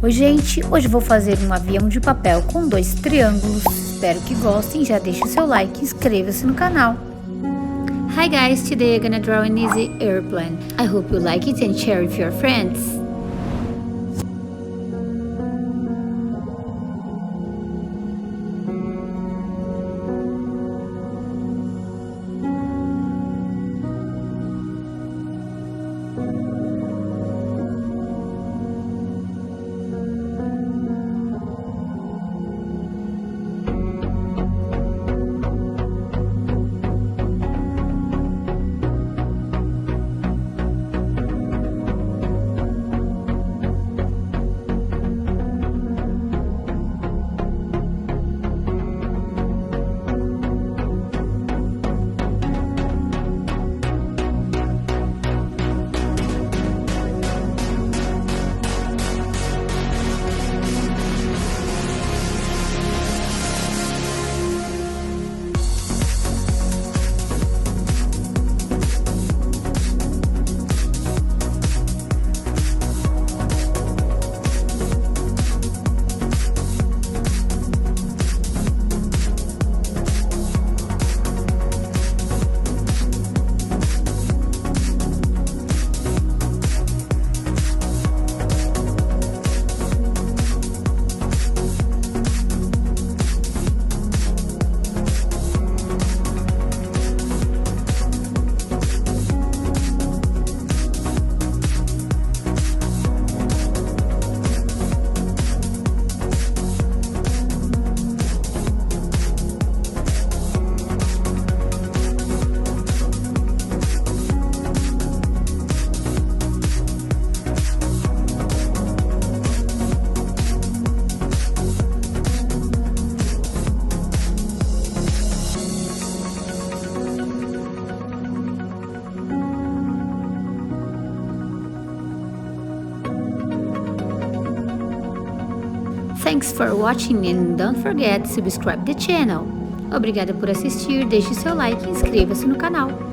Oi gente, hoje vou fazer um avião de papel com 2 triângulos. Espero que gostem, já deixe o seu like e inscreva-se no canal. Hi guys, today I'm gonna draw an easy airplane. I hope you like it and share with your friends. Thanks for watching and don't forget to subscribe the channel. Obrigada por assistir, deixe seu like e inscreva-se no canal.